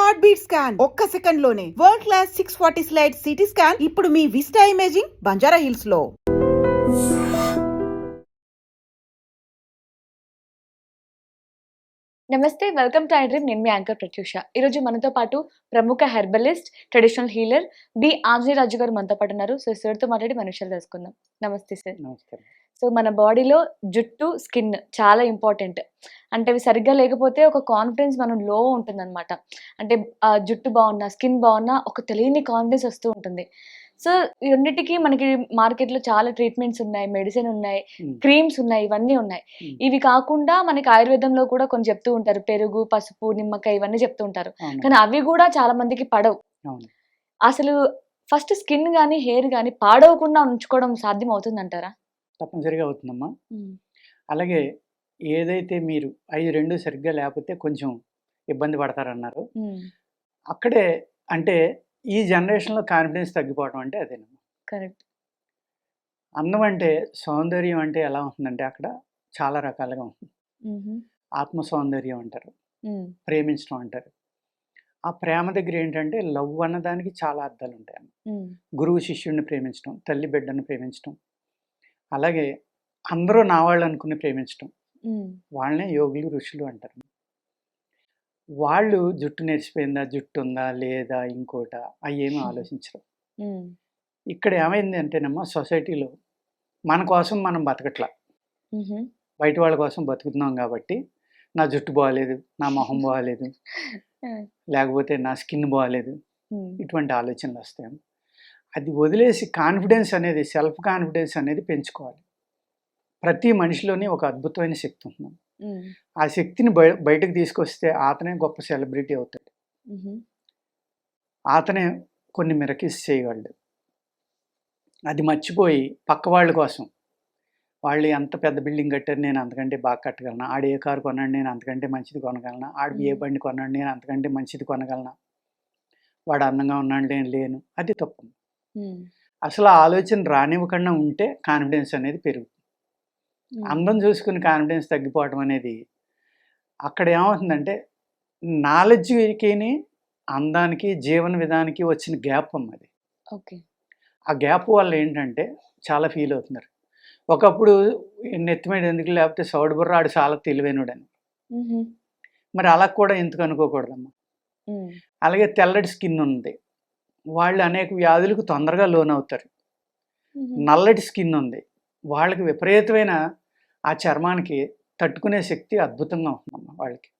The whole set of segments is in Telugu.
హార్ట్ బీట్ స్కాన్ ఒక్క సెకండ్ లోనే world class 640 slide CT scan ఇప్పుడు మీ విస్టా ఇమేజింగ్ బంజారా హిల్స్ లో. నమస్తే, వెల్కమ్ టు ఐ డ్రీమ్. నేను మీ యాంకర్ ప్రత్యూష. ఈరోజు మనతో పాటు ప్రముఖ herbalist, traditional healer B Anjaneyaraju గారు మనతో పాటు ఉన్నారు. సో సార్తో మాట్లాడి మన విషయాలు తెలుసుకుందాం. నమస్తే సార్. నమస్కారం. సో మన బాడీలో జుట్టు, స్కిన్ చాలా ఇంపార్టెంట్. అంటే అవి సరిగ్గా లేకపోతే ఒక కాన్ఫిడెన్స్ మనం లో ఉంటుందన్నమాట. అంటే జుట్టు బాగున్నా, స్కిన్ బాగున్నా ఒక తెలియని కాన్ఫిడెన్స్ వస్తూ ఉంటుంది. సో ఈ రెండింటికి మనకి మార్కెట్లో చాలా ట్రీట్మెంట్స్ ఉన్నాయి, మెడిసిన్ ఉన్నాయి, క్రీమ్స్ ఉన్నాయి, ఇవన్నీ ఉన్నాయి. ఇవి కాకుండా మనకి ఆయుర్వేదంలో కూడా కొన్ని చెప్తూ ఉంటారు, పెరుగు, పసుపు, నిమ్మకాయ ఇవన్నీ చెప్తూ ఉంటారు. కానీ అవి కూడా చాలా మందికి పడవు. అసలు ఫస్ట్ స్కిన్ కానీ హెయిర్ కానీ పాడవకుండా ఉంచుకోవడం సాధ్యం అవుతుందంటారా? తప్పనిసరిగా అవుతుందమ్మా. అలాగే ఏదైతే మీరు అవి రెండు సరిగ్గా లేకపోతే కొంచెం ఇబ్బంది పడతారన్నారు, అక్కడే అంటే ఈ జనరేషన్లో కాన్ఫిడెన్స్ తగ్గిపోవడం అంటే అదేనమ్మా. కరెక్ట్. అందం అంటే, సౌందర్యం అంటే ఎలా ఉంటుందంటే అక్కడ చాలా రకాలుగా ఉంటుంది. ఆత్మ సౌందర్యం అంటారు, ప్రేమించడం అంటారు. ఆ ప్రేమ దగ్గర ఏంటంటే లవ్ అన్నదానికి చాలా అర్థాలు ఉంటాయి. గురువు శిష్యుడిని ప్రేమించడం, తల్లి బిడ్డను ప్రేమించడం, అలాగే అందరూ నా వాళ్ళు అనుకుని ప్రేమించడం, వాళ్ళనే యోగులు, ఋషులు అంటారు. వాళ్ళు జుట్టు నెరిసిపోయిందా, జుట్టు ఉందా లేదా, ఇంకోట అవి ఏమీ ఆలోచించరు. ఇక్కడ ఏమైంది అంటేనమ్మా, సొసైటీలో మన కోసం మనం బతకట్లా, బయట వాళ్ళ కోసం బతుకుతున్నాం. కాబట్టి నా జుట్టు బాగాలేదు, నా మొహం బాగాలేదు, లేకపోతే నా స్కిన్ బాగాలేదు, ఇటువంటి ఆలోచనలు వస్తాయి. అది వదిలేసి కాన్ఫిడెన్స్ అనేది, సెల్ఫ్ కాన్ఫిడెన్స్ అనేది పెంచుకోవాలి. ప్రతి మనిషిలోని ఒక అద్భుతమైన శక్తి ఉంటుంది. ఆ శక్తిని బయటకు తీసుకొస్తే అతనే గొప్ప సెలబ్రిటీ అవుతాడు. అతనే కొన్ని మిరకిల్స్ చేయగలడు. అది మర్చిపోయి పక్క వాళ్ళ కోసం, వాళ్ళు ఎంత పెద్ద బిల్డింగ్ కట్టారు, నేను అంతకంటే బాగా కట్టగలనా, ఆడు ఏ కారు కొన్నాడు, నేను అంతకంటే మంచిది కొనగలనా, ఆడు ఏ బండి కొన్నాడు, నేను అంతకంటే మంచిది కొనగలనా, వాడు అందంగా ఉన్నాడు, నేను లేను, అది తప్పు. అసలు ఆ ఆలోచన రానివ్వకుండా ఉంటే కాన్ఫిడెన్స్ అనేది పెరుగుతుంది. అందం చూసుకుని కాన్ఫిడెన్స్ తగ్గిపోవడం అనేది అక్కడ ఏమవుతుందంటే నాలెడ్జ్కి, అందానికి, జీవన విధానానికి వచ్చిన గ్యాప్ అన్నది. ఆ గ్యాప్ వల్ల ఏంటంటే చాలా ఫీల్ అవుతున్నారు. ఒకప్పుడు నెత్తిమీద ఎందుకు లేకపోతే సౌడు బుర్ర, ఆడు చాలా తెలివైనడని. మరి అలా కూడా ఎందుకు అనుకోకూడదమ్మా. అలాగే తెల్లటి స్కిన్ ఉంది, వాళ్ళు అనేక వ్యాధులకు తొందరగా లోనవుతారు. నల్లటి స్కిన్ ఉంది, వాళ్ళకి విపరీతమైన ఆ చర్మానికి తట్టుకునే శక్తి అద్భుతంగా ఉంటుందమ్మా. వాళ్ళకి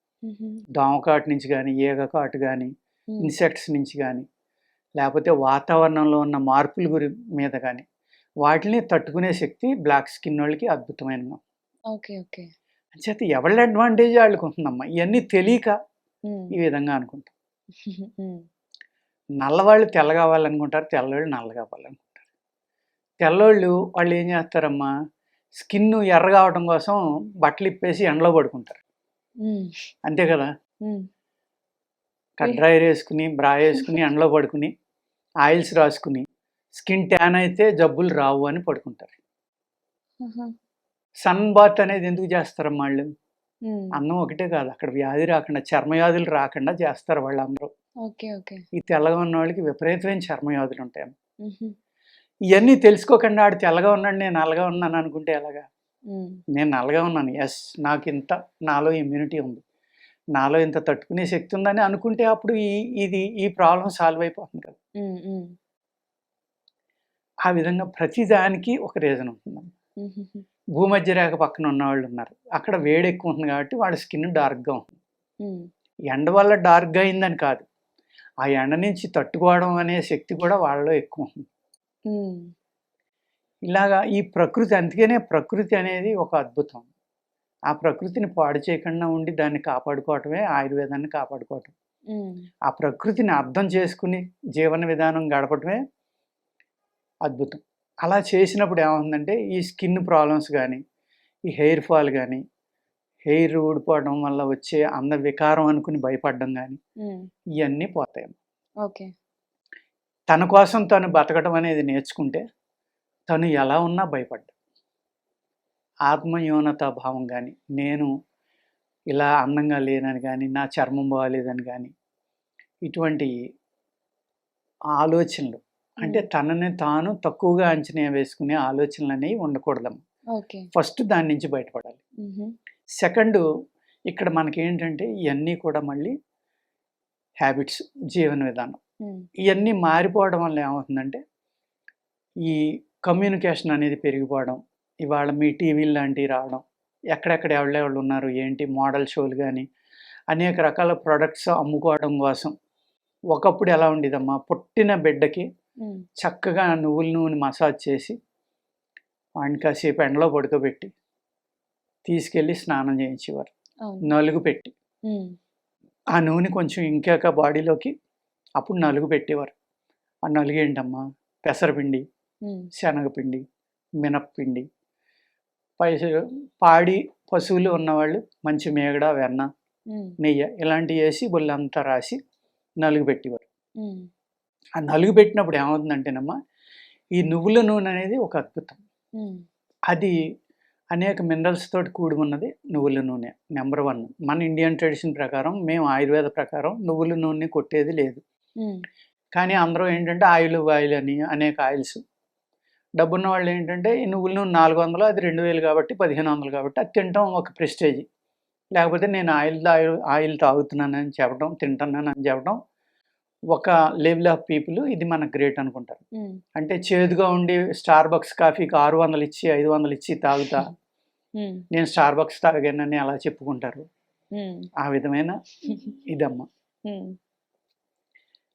దోమకాటు నుంచి కానీ, ఈగ కాటు కానీ, ఇన్సెక్ట్స్ నుంచి కానీ, లేకపోతే వాతావరణంలో ఉన్న మార్పుల మీద కానీ, వాటిని తట్టుకునే శక్తి బ్లాక్ స్కిన్ వాళ్ళకి అద్భుతమైన. అంచేత ఎవరి అడ్వాంటేజ్ వాళ్ళకి ఉంటుందమ్మా. ఇవన్నీ తెలియక ఈ విధంగా అనుకుంటాం. నల్లవాళ్ళు తెల్ల కావాలనుకుంటారు, తెల్లవాళ్ళు నల్ల కావాలనుకుంటారు. తెల్లోళ్ళు వాళ్ళు ఏం చేస్తారమ్మా, స్కిన్ ఎర్ర కావడం కోసం బట్టలు ఇప్పేసి ఎండలో పడుకుంటారు, అంతే కదా. కట్ డ్రైర్ వేసుకుని, బ్రా వేసుకుని, ఎండలో పడుకుని, ఆయిల్స్ రాసుకుని, స్కిన్ ట్యాన్ అయితే జబ్బులు రావు అని పడుకుంటారు. సన్ బాత్ అనేది ఎందుకు చేస్తారమ్మా వాళ్ళు? అన్నం ఒకటే కాదు, అక్కడ వ్యాధి రాకుండా, చర్మవ్యాధులు రాకుండా చేస్తారు వాళ్ళందరూ. ఈ తెల్లగా ఉన్న వాళ్ళకి విపరీతమైన చర్మవ్యాధులు ఉంటాయి. ఇవన్నీ తెలుసుకోకుండా ఆడు తెల్లగా ఉన్నాడు, నేను నల్లగా ఉన్నాను అనుకుంటే ఎలాగా? నేను నల్లగా ఉన్నాను, ఎస్, నాకు ఇంత నాలో ఇమ్యూనిటీ ఉంది, నాలో ఇంత తట్టుకునే శక్తి ఉందని అనుకుంటే అప్పుడు ఈ ప్రాబ్లం సాల్వ్ అయిపోతుంది కదా. ఆ విధంగా ప్రతిదానికి ఒక రీజన్ ఉంటుంది. భూమధ్య రేఖ పక్కన ఉన్న వాళ్ళు ఉన్నారు, అక్కడ వేడి ఎక్కువ ఉంటుంది కాబట్టి వాళ్ళ స్కిన్ డార్క్గా ఉంటుంది. ఎండ వల్ల డార్క్గా అయిందని కాదు, ఆ ఎండ నుంచి తట్టుకోవడం అనే శక్తి కూడా వాళ్ళలో ఎక్కువ ఉంటుంది. ఇలాగా ఈ ప్రకృతి, అందుకనే ప్రకృతి అనేది ఒక అద్భుతం. ఆ ప్రకృతిని పాడు చేయకుండా ఉండి దాన్ని కాపాడుకోవటమే ఆయుర్వేదాన్ని కాపాడుకోవటం. ఆ ప్రకృతిని అర్థం చేసుకుని జీవన విధానం గడపటమే అద్భుతం. అలా చేసినప్పుడు ఏమవుతుందంటే ఈ స్కిన్ ప్రాబ్లమ్స్ కానీ, ఈ హెయిర్ ఫాల్ కానీ, హెయిర్ ఊడిపోవడం వల్ల వచ్చే అంద వికారం అనుకుని భయపడడం కానీ, ఇవన్నీ పోతాయి. తన కోసం తను బతకడం అనేది నేర్చుకుంటే తను ఎలా ఉన్నా భయపడ్డా. ఆత్మన్యూనత భావం కానీ, నేను ఇలా అందంగా లేనని కానీ, నా చర్మం బాగాలేదని కానీ, ఇటువంటి ఆలోచనలు అంటే తనని తాను తక్కువగా అంచనా వేసుకునే ఆలోచనలు అనేవి ఉండకూడదమ్మా. ఓకే. ఫస్ట్ దాని నుంచి బయటపడాలి. హుహు. సెకండ్, ఇక్కడ మనకేంటంటే ఇవన్నీ కూడా మళ్ళీ హ్యాబిట్స్, జీవన విధానం హ్మ్. ఇవన్నీ మారిపోవడం వల్ల ఏమవుతుందంటే ఈ కమ్యూనికేషన్ అనేది పెరిగిపోవడం, ఇవాళ మీ టీవీలు లాంటివి రావడం, ఎక్కడెక్కడ ఎవరెవరు ఉన్నారు ఏంటి మోడల్ షోలు కానీ అనేక రకాల ప్రొడక్ట్స్ అమ్ముకోవడం కోసం. ఒకప్పుడు ఎలా ఉండేదమ్మా, పుట్టిన బిడ్డకి హ్మ్. చక్కగా నువ్వుల నూనె మసాజ్ చేసి వాడిని కాసేపు ఎండలో పడుకోబెట్టి తీసుకెళ్ళి స్నానం చేయించేవారు అవును. నలుగు పెట్టి. హ్మ్. ఆ నూనె కొంచెం ఇంకాక బాడీలోకి అప్పుడు నలుగు పెట్టేవారు. ఆ నలుగు ఏంటమ్మా, పెసరపిండి, హ్మ్. శనగపిండి, మినప్పిండి, పాడి పశువులు ఉన్నవాళ్ళు మంచి మేగడ, వెన్న, హ్మ్. నెయ్యి ఇలాంటివి వేసి బొల్లంతా రాసి నలుగు పెట్టేవారు. హ్మ్. ఆ నలుగు పెట్టినప్పుడు ఏమవుతుందంటేనమ్మా, ఈ నువ్వుల నూనె అనేది ఒక అద్భుతం. హ్మ్. అది అనేక మినరల్స్ తోటి కూడి ఉన్నది నువ్వుల నూనె. నెంబర్ 1 మన ఇండియన్ ట్రెడిషన్ ప్రకారం, మేము ఆయుర్వేద ప్రకారం నువ్వుల నూనె కొట్టేది లేదు. హ్మ్. కానీ అందరూ ఏంటంటే ఆయిల్ అని అనేక ఆయిల్స్. డబ్బున్న వాళ్ళు ఏంటంటే ఈ నువ్వుల నూనె 400 అది 2000 కాబట్టి 1500 కాబట్టి అది తినటం ఒక ప్రెస్టేజ్. లేకపోతే నేను ఆయిల్ తాగుతున్నానని చెప్పడం, తింటున్నానని చెప్పడం ఒక లెవెల్ ఆఫ్ పీపుల్ ఇది మనకు గ్రేట్ అనుకుంటారు. హ్మ్. అంటే చేదుగా ఉండి స్టార్ బక్స్ కాఫీకి 600 ఇచ్చి 500 ఇచ్చి తాగుతా హ్మ్. నేను స్టార్ బక్స్ తాగానని అలా చెప్పుకుంటారు. హ్మ్. ఆ విధమైన ఇదమ్మా. హ్మ్.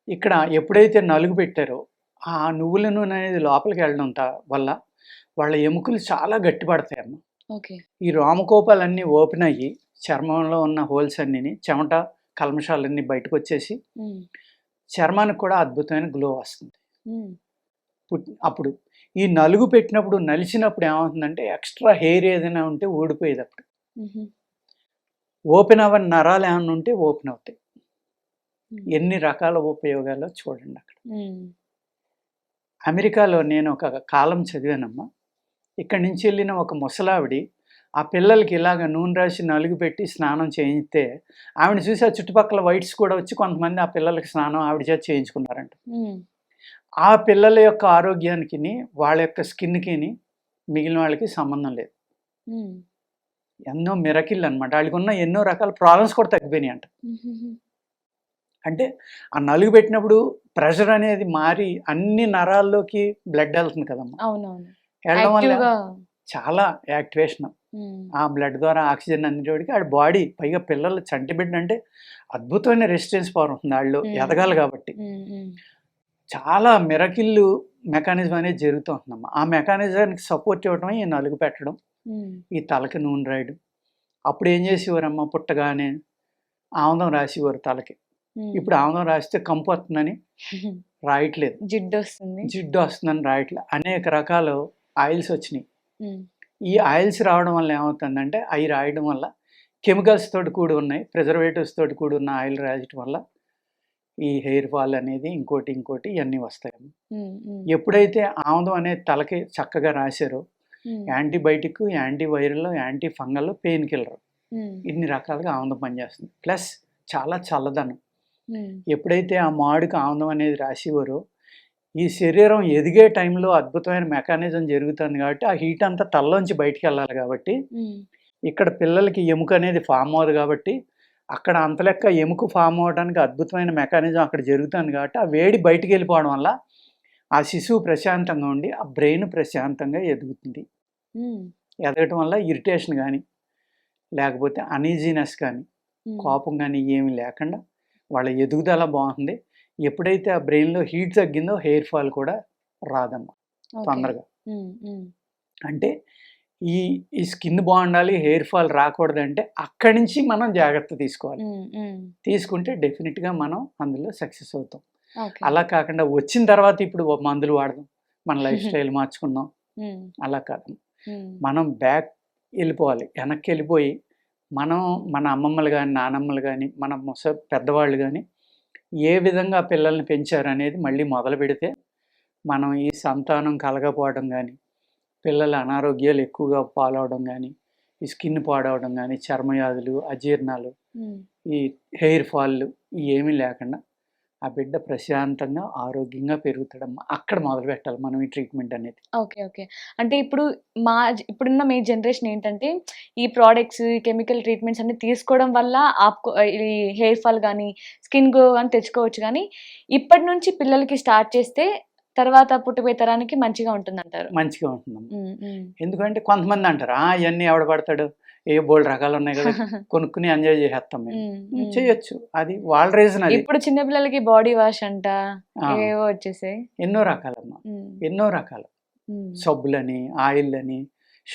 ఇక్కడ ఎప్పుడైతే నలుగు పెట్టారో ఆ నువ్వుల నూనె అనేది లోపలికి వెళ్ళడం వల్ల వాళ్ళ ఎముకలు చాలా గట్టిపడతాయమ్మ. ఓకే. ఈ రోమకోపాలన్నీ ఓపెన్ అయ్యి చర్మంలో ఉన్న హోల్స్ అన్నీని చెమట కల్మషాలన్నీ బయటకు వచ్చేసి హ్మ్. చర్మానికి కూడా అద్భుతమైన గ్లో వస్తుంది. హ్మ్. అప్పుడు ఈ నలుగు పెట్టినప్పుడు నలిచినప్పుడు ఏమవుతుందంటే ఎక్స్ట్రా హెయిర్ ఏదైనా ఉంటే ఊడిపోయేది. అప్పుడు హుహు. ఓపెన్ అవ్వని నరాలు ఏమైనా ఉంటే ఓపెన్ అవుతాయి. హ్మ్. ఎన్ని రకాల ఉపయోగాలు చూడండి అక్కడ. హ్మ్. అమెరికాలో నేను ఒక కాలం చదివానమ్మా. ఇక్కడి నుంచి వెళ్ళిన ఒక ముసలావిడి ఆ పిల్లలకి ఇలాగ నూనె రాసి నలుగు పెట్టి స్నానం చేయిస్తే ఆవిడ చూసి ఆ చుట్టుపక్కల వైట్స్ కూడా వచ్చి కొంతమంది ఆ పిల్లలకి స్నానం ఆవిడ చేత చేయించుకున్నారంట. హ్మ్. ఆ పిల్లల యొక్క ఆరోగ్యానికి వాళ్ళ యొక్క స్కిన్కి మిగిలిన వాళ్ళకి సంబంధం లేదు. హ్మ్. ఎన్నో మిరకిల్ అనమాట. వాళ్ళకి ఉన్న ఎన్నో రకాల ప్రాబ్లమ్స్ కూడా తగ్గిపోయినాయి అంట. హుహుహు. అంటే ఆ నలుగు పెట్టినప్పుడు ప్రెషర్ అనేది మారి అన్ని నరాల్లోకి బ్లడ్ వెళ్తుంది కదమ్మా. అవునవును. వెళ్ళడం వల్ల యాక్టివ్‌గా. చాలా యాక్టివేషన్. హ్మ్. ఆ బ్లడ్ ద్వారా ఆక్సిజన్ అందేటోడికి ఆడి బాడీ పైగా పిల్లలు చంటి బిడ్డ అంటే అద్భుతమైన రెసిస్టెన్స్ పవర్ ఉంటుంది. వాళ్ళు హ్మ్. ఎదగాలి కాబట్టి. హ్మ్. హ్మ్. చాలా మిరకిల్ మెకానిజం అనేది జరుగుతూ ఉంటుందమ్మా. ఆ మెకానిజానికి సపోర్ట్ ఇవ్వడమే ఈ నలుగు పెట్టడం, హ్మ్. ఈ తలకి నూనె రాయడం. అప్పుడు ఏం చేసేవారమ్మా, పుట్టగానే ఆముదం రాసేవారు తలకి. హ్మ్. ఇప్పుడు ఆముదం రాస్తే కంపు వస్తుందని రాయట్లేదు. జిడ్డొస్తుంది. జిడ్డు వస్తుందని రాయట్లేదు. అనేక రకాల ఆయిల్స్ వచ్చినాయి. హ్మ్. ఈ ఆయిల్స్ రావడం వల్ల ఏమవుతుందంటే అవి రాయడం వల్ల కెమికల్స్ తోటి కూడి ఉన్నాయి, ప్రిజర్వేటివ్స్ తోటి కూడి ఉన్న ఆయిల్ రాయడం వల్ల ఈ హెయిర్ ఫాల్ అనేది ఇంకోటి ఇవన్నీ వస్తాయమ్మా. హ్మ్. హ్మ్. ఎప్పుడైతే ఆముదం అనేది తలకి చక్కగా రాశారో హ్మ్. Antibiotic, anti viral, anti fungal, pain killer హ్మ్. ఇన్ని రకాలుగా ఆముదం పనిచేస్తుంది. ప్లస్ చాలా చల్లదనం. హ్మ్. ఎప్పుడైతే ఆ మాడుకి ఆముదం అనేది రాసేవారో ఈ శరీరం ఎదిగే టైంలో అద్భుతమైన మెకానిజం జరుగుతుంది కాబట్టి ఆ హీట్ అంతా తలలోంచి బయటికి వెళ్ళాలి కాబట్టి హ్మ్. ఇక్కడ పిల్లలకి ఎముక అనేది ఫామ్ అవ్వదు కాబట్టి అక్కడ అంత లెక్క ఎముక ఫామ్ అవ్వడానికి అద్భుతమైన మెకానిజం అక్కడ జరుగుతుంది కాబట్టి ఆ వేడి బయటికి వెళ్ళిపోవడం వల్ల ఆ శిశువు ప్రశాంతంగా ఉండి ఆ బ్రెయిన్ ప్రశాంతంగా ఎదుగుతుంది. హ్మ్. ఎదగటం వల్ల ఇరిటేషన్ కానీ లేకపోతే అనీజీనెస్ కానీ హ్మ్. కోపం కానీ ఏమీ లేకుండా వాళ్ళ ఎదుగుదల బాగుంటుంది. ఎప్పుడైతే ఆ బ్రెయిన్‌లో హీట్ తగ్గిందో హెయిర్ ఫాల్ కూడా రాదమ్మా ఓకే. తొందరగా. హ్మ్. హ్మ్. అంటే ఈ ఈ స్కిన్ బాగుండాలి, హెయిర్ ఫాల్ రాకూడదంటే అక్కడి నుంచి మనం జాగ్రత్త తీసుకోవాలి. హ్మ్. హ్మ్. తీసుకుంటే డెఫినిట్‌గా మనం అందులో సక్సెస్ అవుతాం. ఓకే. అలా కాకుండా వచ్చిన తర్వాత ఇప్పుడు మందులు వాడదాం, మన లైఫ్ స్టైల్ మార్చుకుందాం హ్మ్. అలా కాదు. హ్మ్. మనం బ్యాక్ వెళ్ళిపోవాలి. వెనక్కి వెళ్ళిపోయి మనం మన అమ్మమ్మలు గాని, నానమ్మలు గాని, మన పెద్దవాళ్ళు గాని ఏ విధంగా పిల్లల్ని పెంచారనేది మళ్ళీ మొదలుపెడితే మనం ఈ సంతానం కలగకపోవడం గానీ, పిల్లల అనారోగ్యాలు ఎక్కువగా పాలవడం గానీ, ఈ స్కిన్ పాడవడం గానీ, చర్మవ్యాధులు, అజీర్ణాలు, హ్మ్. ఈ హెయిర్ ఫాల్‌లు ఏమీ లేకుండా ఆ బిడ్డ ప్రశాంతంగా ఆరోగ్యంగా పెరుగుతాడమ్మా. అక్కడ మొదలు పెట్టాలి మనం ఈ ట్రీట్మెంట్ అనేది. ఓకే. ఓకే. అంటే ఇప్పుడు ఇప్పుడున్న మీ జనరేషన్ ఏంటంటే, ఈ ప్రొడక్ట్స్, ఈ కెమికల్ ట్రీట్మెంట్స్ అన్నీ తీసుకోవడం వల్ల ఈ హెయిర్ ఫాల్ గానీ, స్కిన్ గ్లో గానీ తెచ్చుకోవచ్చు గానీ, ఇప్పటి నుంచి పిల్లలకి స్టార్ట్ చేస్తే తర్వాత పుట్టబోయే తరానికి మంచిగా ఉంటుందంటారు. మంచిగా ఉంటుందమ్మా. హ్మ్. హ్మ్. ఎందుకంటే కొంతమంది అంటారు, ఇవన్నీ ఎవడు పడతాడు, ఏ బోల్డ్ రకాలు ఉన్నాయి కదా, కొనుక్కుని ఎంజాయ్ చేసేస్తాం మేము. హ్మ్. హ్మ్. చేయొచ్చు, అది వాళ్ళ రీజన్. అది ఇప్పుడు చిన్న పిల్లలకి బాడీ వాష్ అంట ఆ, ఏవేవో వచ్చేసాయి. ఎన్నో రకాలమ్మా, హ్మ్. ఎన్నో రకాలు. హ్మ్. సబ్బులని, ఆయిల్ అని,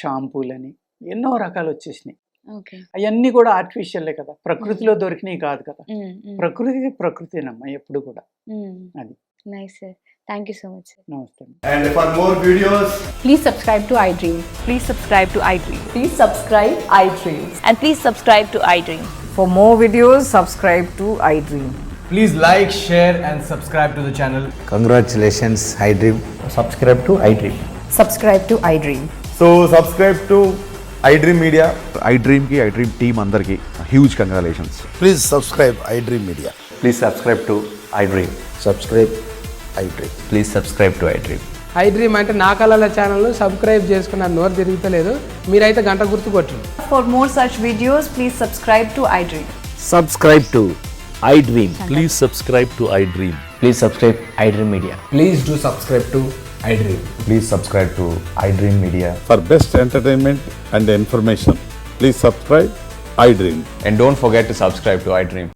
షాంపూలని ఎన్నో రకాలు వచ్చేసినాయి. ఓకే. అవన్నీ కూడా ఆర్టిఫిషియల్లే కదా, ప్రకృతిలో దొరికినాయి కాదు కదా. హ్మ్. హ్మ్. ప్రకృతినమ్మా ఎప్పుడు కూడా. హ్మ్. అది. Nice sir. Thank you so much sir. నమస్తే. And for more videos, Please subscribe to iDream. Please subscribe to iDream. Please subscribe iDream. And please subscribe to iDream. For more videos, subscribe to iDream. please like, share, and subscribe to the channel. Congratulations, iDream. Subscribe to iDream. Subscribe to iDream. So subscribe to iDream Media. iDream team అందరికి huge congratulations. Please subscribe iDream Media. Please subscribe to iDream. Subscribe iDream. Please subscribe to iDream. iDream అంటే నా కళల ఛానల్ను సబ్స్క్రైబ్ చేసుకున్న నోరు తిరుగుతలేదు, మీరైతే గంట గుర్తు కొట్టండి. For more such videos, please subscribe to iDream. Subscribe to iDream. Please subscribe to iDream. Please subscribe iDream Media. Please do subscribe to iDream. Please subscribe to iDream Media. For best entertainment and information, please subscribe iDream. And don't forget to subscribe to iDream.